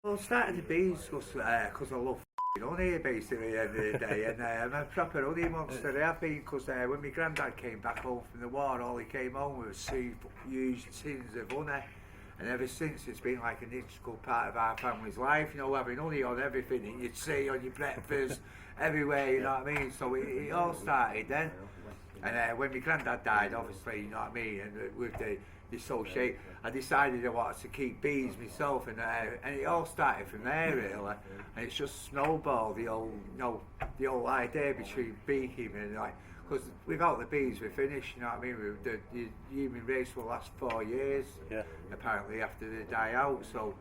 Well, I started the bees because I love honey basically at the end of the day, and I'm a proper honey monster. I have been because when my granddad came back home from the war, all he came home with was two huge tins of honey, and ever since it's been like an integral part of our family's life. You know, having honey on everything that you'd see on your breakfast, everywhere. You know what I mean? So it all started then. And when my granddad died, obviously, you know what I mean, and with the associate, I decided I wanted to keep bees myself, and it all started from there really, and it's just snowballed the old, you know, the old idea between beekeeping and like, because without the bees we're finished, you know what I mean. The human race will last 4 years, yeah, apparently after they die out. So.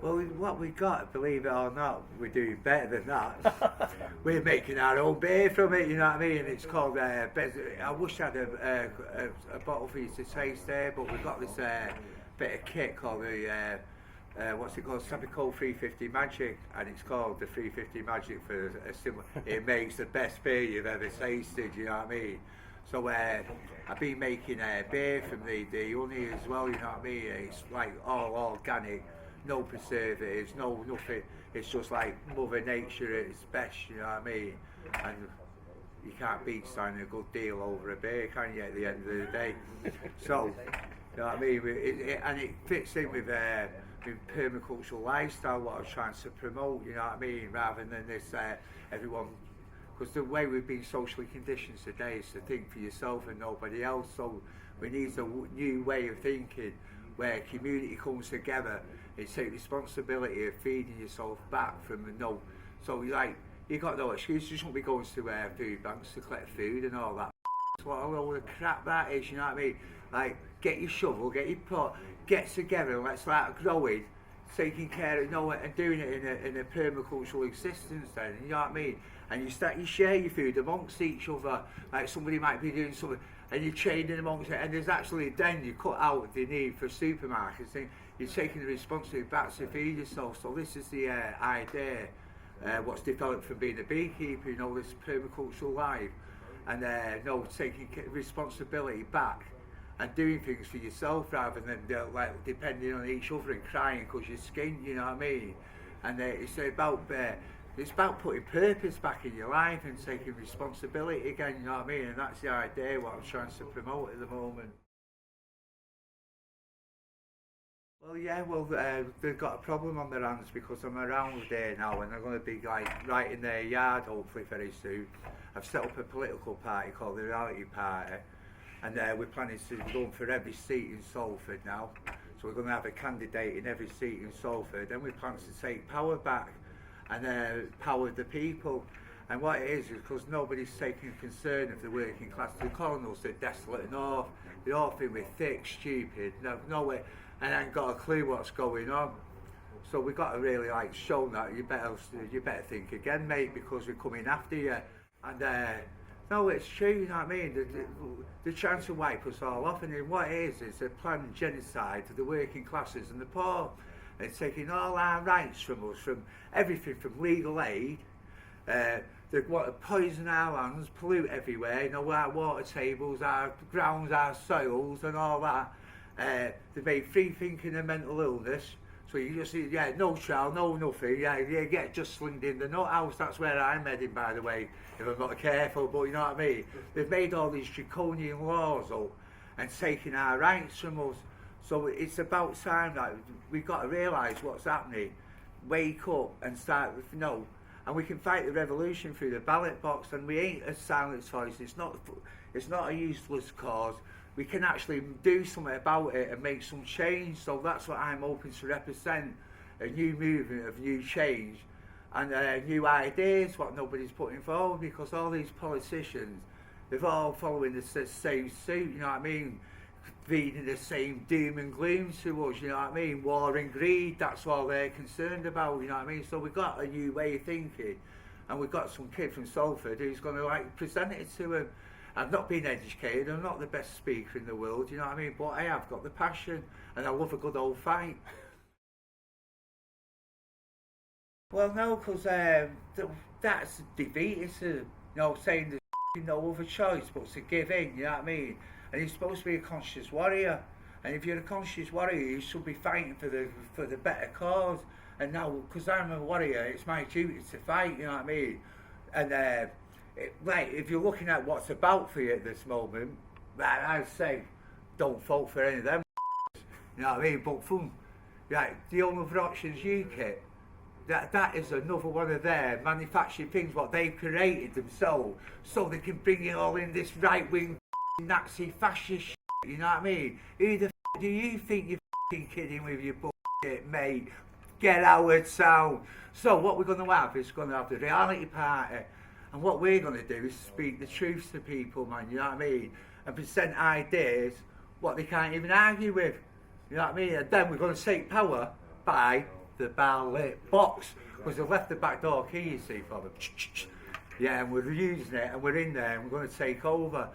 Well, what we got, believe it or not, we're doing better than that. We're making our own beer from it, you know what I mean? It's called, I wish I had a bottle for you to taste there, but we've got this bit of kit called the, what's it called, Sapico 350 Magic, and it's called the 350 Magic for a similar, it makes the best beer you've ever tasted, you know what I mean? So I've been making beer from the honey as well, you know what I mean? It's like all organic. No preservatives, no nothing. It's just like Mother Nature at its best, you know what I mean? And you can't beat signing a good deal over a beer, can you, at the end of the day? So, you know what I mean? And it fits in with permacultural lifestyle, what I was trying to promote, you know what I mean? Rather than this, everyone, because the way we've been socially conditioned today is to think for yourself and nobody else. So we need a new way of thinking where community comes together and take responsibility of feeding yourself back from the no. So you got no excuse. You shouldn't be going to food banks to collect food and all that. What a load of crap that is, you know what I mean? Like, get your shovel, get your pot, get together and let's start growing, taking care of, you know, and doing it in a permacultural existence then, you know what I mean? And you share your food amongst each other, like somebody might be doing something, and you're trading amongst it, and there's actually then you cut out the need for supermarkets, and you're taking the responsibility back to feed yourself. So this is the idea, what's developed from being a beekeeper, you know, this permacultural life, and you know, taking responsibility back and doing things for yourself rather than like depending on each other and crying because you're skinned, you know what I mean? And it's about putting purpose back in your life and taking responsibility again, you know what I mean? And that's the idea what I'm trying to promote at the moment. Well, yeah, they've got a problem on their hands because I'm around there now and they're going to be like right in their yard hopefully very soon. I've set up a political party called the Reality Party, and we're planning to run for every seat in Salford now. So we're going to have a candidate in every seat in Salford, and we plan to take power back and power the people. And what it is because nobody's taking concern of the working class. The colonials are desolate north, they all think we're thick, stupid, nowhere, and ain't got a clue what's going on. So we've got to really like show that you better think again, mate, because we're coming after you. And no, it's true, you know what I mean? They're trying to wipe us all off, and what it is a planned genocide of the working classes and the poor. And taking all our rights from us, from everything from legal aid. They want to poison our lands, pollute everywhere, you know, our water tables, our grounds, our soils and all that. They made free thinking and mental illness. So you just see, yeah, no trial, no nothing, yeah, you get just slinged in the nut house. That's where I'm heading, by the way, if I'm not careful, but you know what I mean? They've made all these draconian laws up and taking our rights from us. So it's about time that we've got to realise what's happening, wake up and start, you know, and we can fight the revolution through the ballot box, and we ain't a silent voice. It's not a useless cause. We can actually do something about it and make some change. So that's what I'm hoping to represent, a new movement of new change and new ideas, what nobody's putting forward, because all these politicians, they're all following the same suit, you know what I mean? Feeding the same doom and gloom to us, you know what I mean? War and greed, that's all they're concerned about, you know what I mean? So we've got a new way of thinking, and we've got some kid from Salford who's going to like present it to him. I've not been educated, I'm not the best speaker in the world, you know what I mean? But I have got the passion, and I love a good old fight. Well, no, because that's defeatist, you know, saying there's no other choice but to give in, you know what I mean? And he's supposed to be a conscious warrior, And if you're a conscious warrior, you should be fighting for the better cause. And now, because I'm a warrior, it's my duty to fight, you know what I mean? And like, if you're looking at what's about for you at this moment, I'd say don't vote for any of them, you know what I mean? But from like, the only other options you get, that is another one of their manufactured things, what they've created themselves, so they can bring it all in this right-wing Nazi fascist shit, you know what I mean? Who the do you think you're kidding with your bullshit, mate? Get out of town. So what we're going to have is going to have the reality party, and what we're going to do is speak the truth to people, man, you know what I mean? And present ideas what they can't even argue with, you know what I mean? And then we're going to take power by the ballot box, because they've left the back door key, you see, for them. Yeah, and we're using it, and we're in there, and we're going to take over.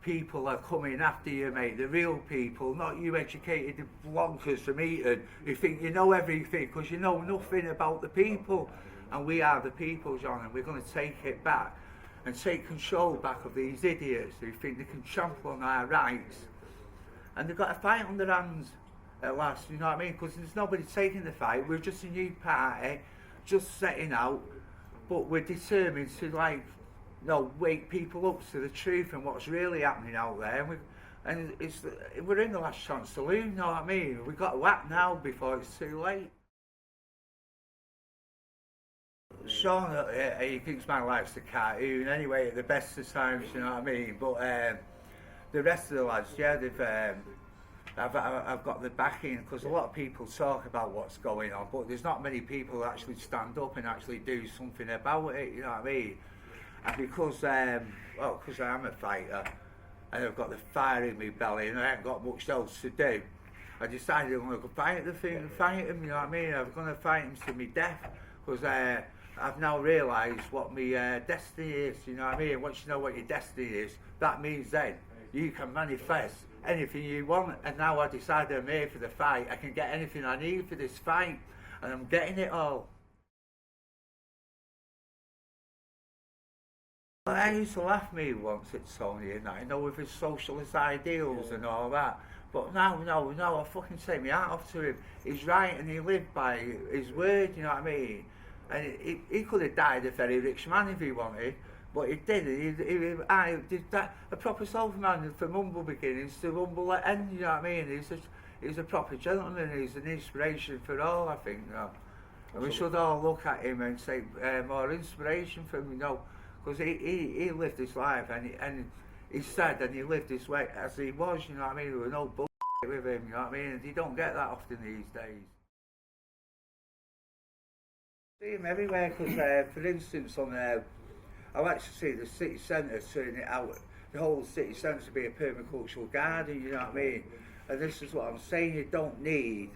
People are coming after you, mate, the real people, not you educated blonkers from Eton who think you know everything because you know nothing about the people. And we are the people, John, and we're going to take it back and take control back of these idiots who think they can trample on our rights. And they've got to fight on their hands at last, you know what I mean? Because there's nobody taking the fight. We're just a new party, just setting out, but we're determined to, like, you know, wake people up to the truth and what's really happening out there. And we're in the last chance to lose, you know what I mean? We've got to act now before it's too late. Sean, he thinks my life's a cartoon anyway at the best of times, you know what I mean? But the rest of the lads, yeah, they've I've got the backing, because a lot of people talk about what's going on, but there's not many people who actually stand up and actually do something about it, you know what I mean? And because, well, because I am a fighter, and I've got the fire in my belly, and I haven't got much else to do, I decided I'm going to fight the thing and fight him, you know what I mean? I'm going to fight him to my death, because I've now realised what my destiny is, you know what I mean? Once you know what your destiny is, that means then you can manifest anything you want. And now I decided I'm here for the fight. I can get anything I need for this fight, and I'm getting it all. I used to laugh me once at Tony and that, you know, with his socialist ideals and all that. But no, I fucking take my hat off to him. He's right, and he lived by his word, you know what I mean? And he could have died a very rich man if he wanted, but he didn't. I did that, a proper self-man from humble beginnings to humble end, you know what I mean? He's a proper gentleman, he's an inspiration for all, I think, you know. And we should all look at him and take more inspiration from him, you know. Because he lived his life, and he said, and he lived this way as he was, you know what I mean? There was no bullshit with him, you know what I mean? And you don't get that often these days. See him everywhere, because for instance, I like to see the city centre turn it out, the whole city centre to be a permacultural garden, you know what I mean? And this is what I'm saying, you don't need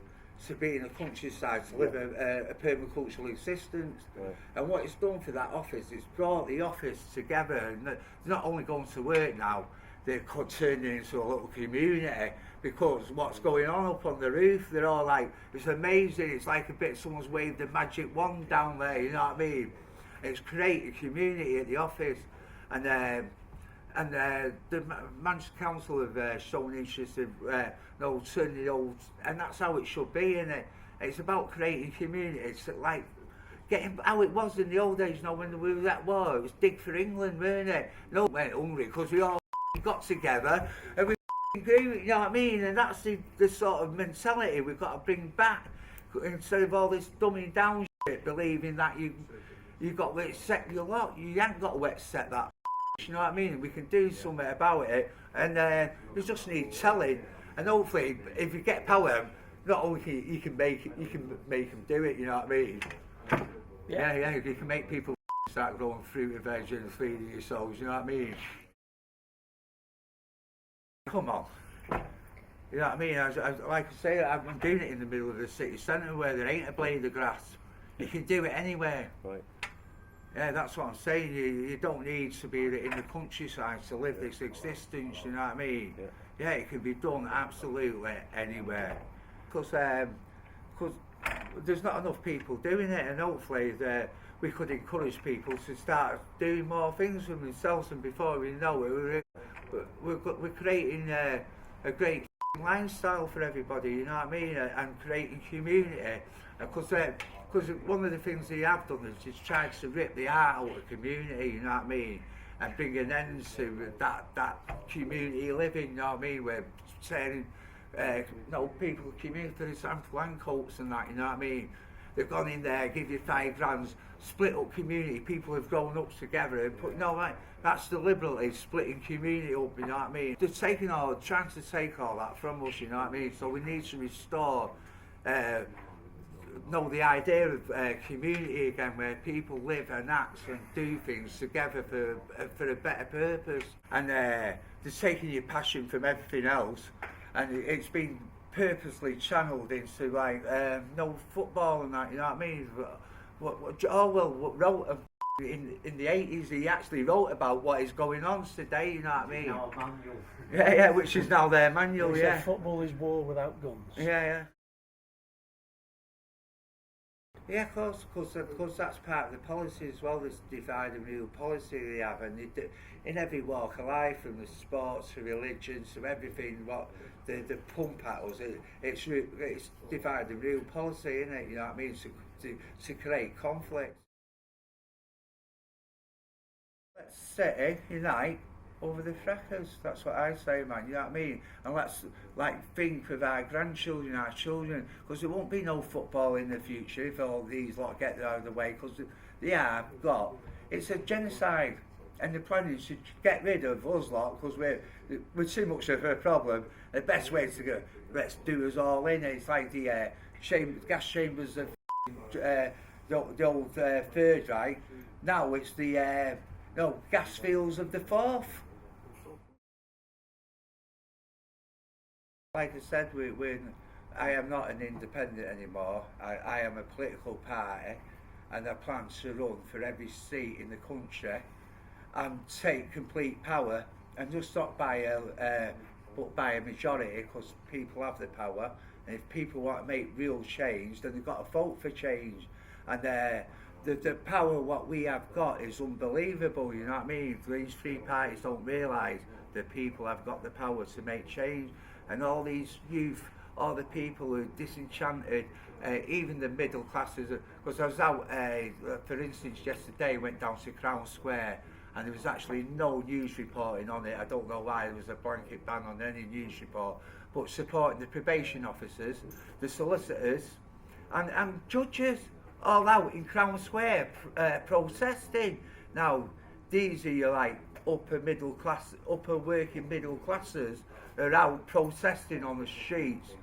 to be in the countryside to live a permacultural existence. Yeah. And what it's done for that office, it's brought the office together, and they're not only going to work now, they're turning it into a little community, because what's going on up on the roof, they're all like, it's amazing, it's like a bit someone's waved a magic wand down there, you know what I mean? It's created community at the office, and the Manchester Council have shown interest in turning the old, and that's how it should be, isn't it? It's about creating community. It's like getting how it was in the old days, you know, when we were at war. It was dig for England, weren't it? No one went hungry because we all got together and we grew, you know what I mean? And that's the sort of mentality we've got to bring back, instead of all this dumbing down shit, believing that you got to accept your lot. You ain't got to accept that. You know what I mean? We can do something about it, and we just need telling. And hopefully, if you get power, not only can you can make them do it. You know what I mean? Yeah. You can make people start growing fruit and veg and feeding yourselves. You know what I mean? Come on. You know what I mean? Like I say, I'm doing it in the middle of the city centre where there ain't a blade of grass. You can do it anywhere. Right. Yeah, that's what I'm saying. You don't need to be in the countryside to live this existence, you know what I mean? Yeah, it can be done absolutely anywhere. Because there's not enough people doing it, and hopefully we could encourage people to start doing more things for themselves, and before we know it, we're creating a great lifestyle for everybody, you know what I mean, and creating community. Because one of the things they have done is just tried to rip the heart out of the community, you know what I mean, and bring an end to that community living, you know what I mean, where saying, people community, for example, Landcoats and that, you know what I mean. They've gone in there, give you £5, split up community, people have grown up together and put, that's deliberately splitting community up, you know what I mean. They're trying to take all that from us, you know what I mean. So we need to restore, the idea of community again, where people live and act and do things together for a better purpose. And they're taking your passion from everything else, and it's been purposely channeled into football and that, you know what I mean. What Orwell wrote in the 80s, he actually wrote about what is going on today, you know what I mean. Now a manual. Yeah, which is now their manual. Yeah. Football is war without guns. Yeah. Yeah, of course, that's part of the policy as well, this divide and rule policy they have, and in every walk of life, from the sports to religion to everything, what they pump at us, it's divide and rule policy, isn't it, you know what I mean, to create conflict. Let's unite over the frackers, that's what I say, man, you know what I mean, and let's think of our grandchildren, our children, because there won't be no football in the future if all these lot get out of the way, because it's a genocide, and the plan is to get rid of us lot, because we're too much of a problem. The best way to go, let's do us all in, it's like the gas chambers of the old Third Reich, now it's the gas fields of the Fourth. Like I said, I am not an independent anymore. I am a political party, and I plan to run for every seat in the country and take complete power, and just not by a majority, because people have the power, and if people want to make real change, then they've got to vote for change. And the power what we have got is unbelievable, you know what I mean. These three parties don't realise that people have got the power to make change. And all these youth, all the people who are disenchanted, even the middle classes, because I was out, for instance, yesterday, went down to Crown Square, and there was actually no news reporting on it. I don't know why there was a blanket ban on any news report, but supporting the probation officers, the solicitors, and judges, all out in Crown Square protesting. Now, these are your upper working middle classes are out protesting on the streets.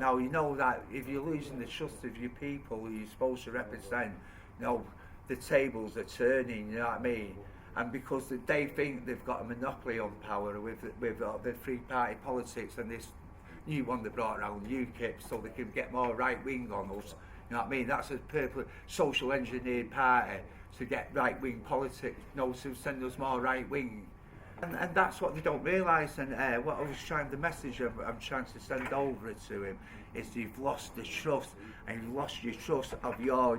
Now, you know that if you're losing the trust of your people who you're supposed to represent, the tables are turning, you know what I mean? And because they think they've got a monopoly on power with the three-party politics and this new one they brought around, UKIP, so they can get more right-wing on us, you know what I mean? That's a purple social engineered party to get right-wing politics, to send us more right-wing. And that's what they don't realise, and what I was the message I'm trying to send over to him is you've lost the trust, and you've lost your trust of your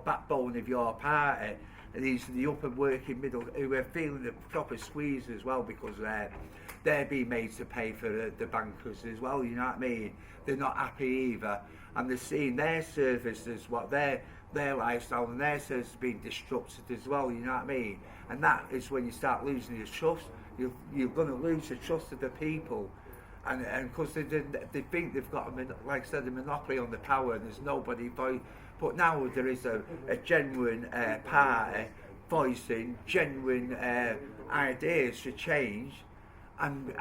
backbone of your party. And these are the upper working middle who are feeling the proper squeeze as well, because they're being made to pay for the bankers as well, you know what I mean? They're not happy either, and they're seeing their services, what their lifestyle and their services being disrupted as well, you know what I mean? And that is when you start losing your trust. You're going to lose the trust of the people, and because they think they've got a monopoly on the power, and there's nobody voice. But now there is a genuine party voicing genuine ideas for change, and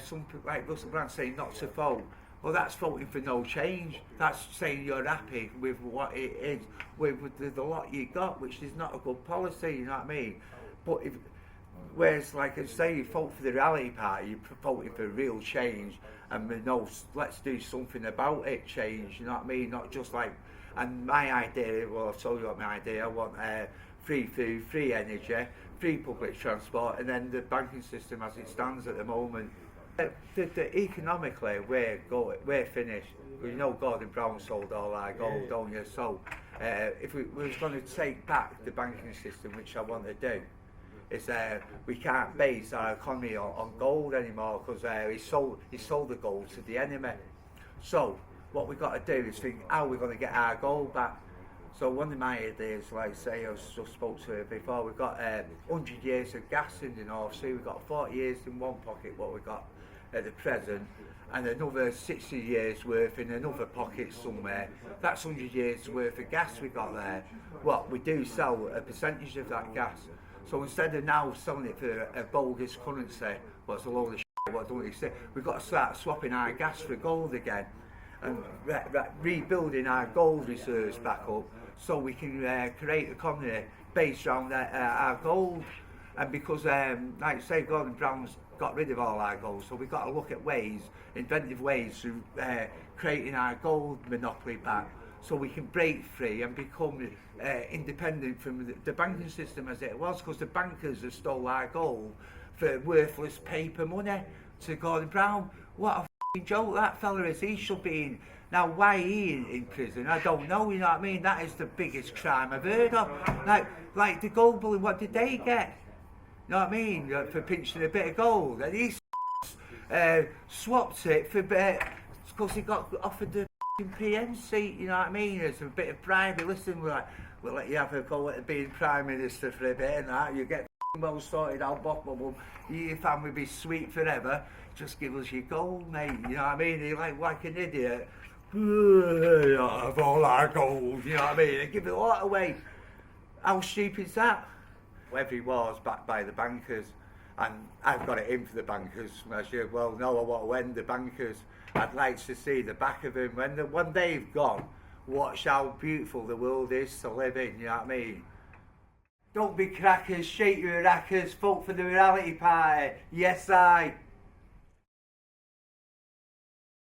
some like Russell Brand saying not to vote. Well, that's voting for no change. That's saying you're happy with what it is, with the lot you got, which is not a good policy, you know what I mean? But whereas, like I say, you vote for the Reality Party, you're voting for real change, and let's do something about it, change, you know what I mean? Not just and my idea, well, I've told you what my idea, I want free food, free energy, free public transport, and then the banking system as it stands at the moment. Economically, we're finished. Gordon Brown sold all our gold, don't you? So, if we was going to take back the banking system, which I want to do, is we can't base our economy on gold anymore because he sold the gold to the enemy. So what we've got to do is think how we're going to get our gold back. So one of my ideas, like say I just spoke to it before, we've got 100 years of gas in the North Sea, we've got 40 years in one pocket what we've got at the present, and another 60 years worth in another pocket somewhere. That's 100 years worth of gas we got there. What we do sell a percentage of that gas. So instead of now selling it for a bogus currency, what's a load of shit, what don't you say? We've got to start swapping our gas for gold again and rebuilding our gold reserves back up so we can create an economy based around our gold. And because, like I say, Gordon Brown's got rid of all our gold, so we've got to look at ways, inventive ways to creating our gold monopoly back so we can break free and become independent from the banking system as it was, because the bankers have stole our gold for worthless paper money to Gordon Brown. What a f***ing joke that fella is. He should be in. Now, why he in prison, I don't know, you know what I mean? That is the biggest crime I've heard of. Like the gold bully, what did they get? You know what I mean? For pinching a bit of gold. And he swapped it for because he got offered the PM seat, you know what I mean? It's a bit of bribery. Listen, we'll let you have a go at being Prime Minister for a bit and that. You get well sorted out, bottom. Your family be sweet forever. Just give us your gold, mate. You know what I mean? You're like an idiot. Have all our gold, you know what I mean? And give it a lot away. How stupid is that? Every war's backed by the bankers, and I've got it in for the bankers. As you well know, I want to end the bankers. I'd like to see the back of them when they've gone. Watch how beautiful the world is to live in. You know what I mean? Don't be crackers, shake your rackers, vote for the reality party. Yes, I.